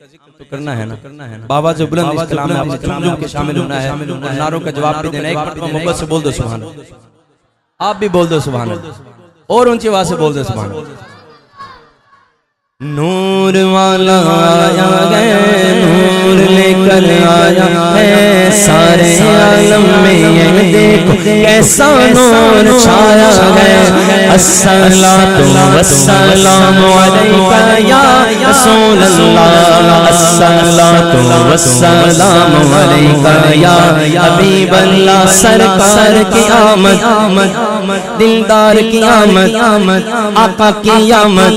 तो करना है ना। बाबा जो बुलंद इस कलाम में आपने जुमलों के शामिल होना है और नारों का जवाब भी देना है। एक मरतबा मोहब्बत से बोल दो सुभान अल्लाह। आप भी बोल दो सुभान अल्लाह और ऊंची आवाज से बोल दो सुभान अल्लाह। नूर वाला आया है, नूर लेकर आया है सारे आलम में, ये देखो कैसा नूर छाया है। अस्सलातु वस्सलामु अलैका या रसूल अल्लाह, अस्सलातु वस्सलामु अलैका या हबीब अल्लाह। सरकार की आमद, दिलदार की आमद, आका की आमद,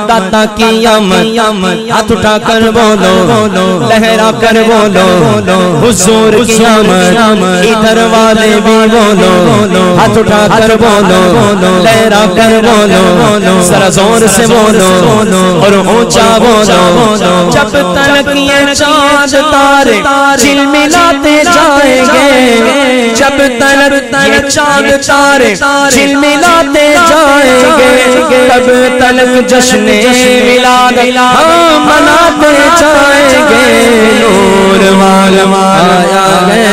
दाता की आमद। हाथ उठा कर बोलो, लहरा कर बोलो, हुजूर की आमद। इधर वाले भी बोलो, हाथ उठा कर बोलो, लहरा कर बोलो, जरा जोर से बोलो और ऊंचा बोलो। जब तक ये चांद तारे झिलमिलाते जाएंगे, जब तक ये चांद तारे झिलमिलाते जाएंगे, तब तक जश्न मिलाद हम मनाते जाएंगे। नूर वाला आया है,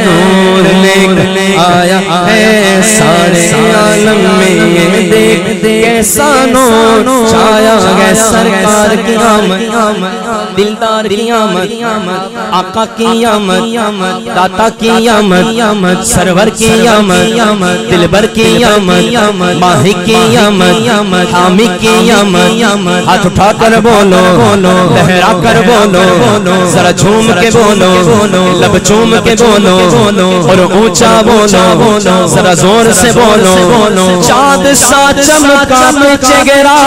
नूर लेकर आया है सारे आलम में, ये देख कैसा नूर छाया है। सरकार की आमद, दिलदार की आमद, आका की आमद, दाता की आमद, सरवर की आमद, दिलबर की आमद, माही की आमद, हामी की आमद। हाथ उठा कर बोलो, लहरा कर बोलो, जरा झूम के बोलो, लब चूम के बोलो और ऊंचा बोलो, जरा जोर से बोलो। चाँद सा चमका चेहरा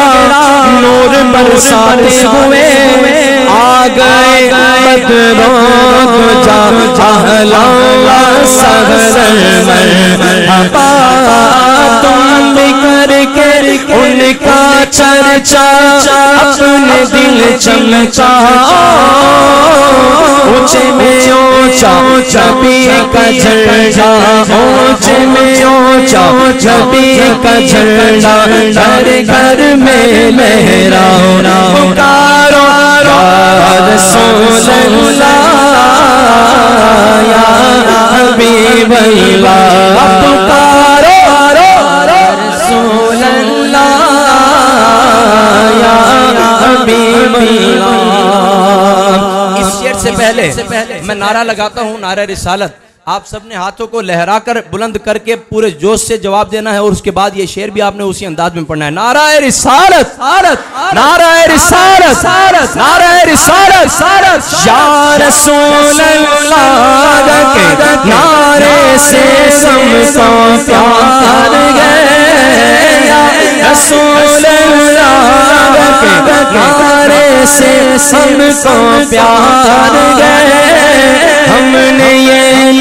नूर बरसाते हुए, आ गए बदरों को चाहला सहर मरहबा। तुम करके उनका चर्चा अपने दिल चमका, ऊंचे में ऊंचा छवि का झंडा, ऊंचे में ऊंचा छवि का झंडा। घर घर में लहरा पुकारो या रसूल अल्लाह, या हबीब अल्लाह। पुकारो या रसूल अल्लाह, या हबीब अल्लाह। इस शेर से पहले मैं नारा लगाता हूँ, नारा रिसालत। आप सबने हाथों को लहराकर बुलंद करके पूरे जोश से जवाब देना है और उसके बाद ये शेर भी आपने उसी अंदाज में पढ़ना है। नारा रिसालत, नारा रिसालत, नारा रिसालत। या रसूल अल्लाह के नारे से सबको प्यार है, रसूल अल्लाह के नारे से सबको प्यार है। हमने ये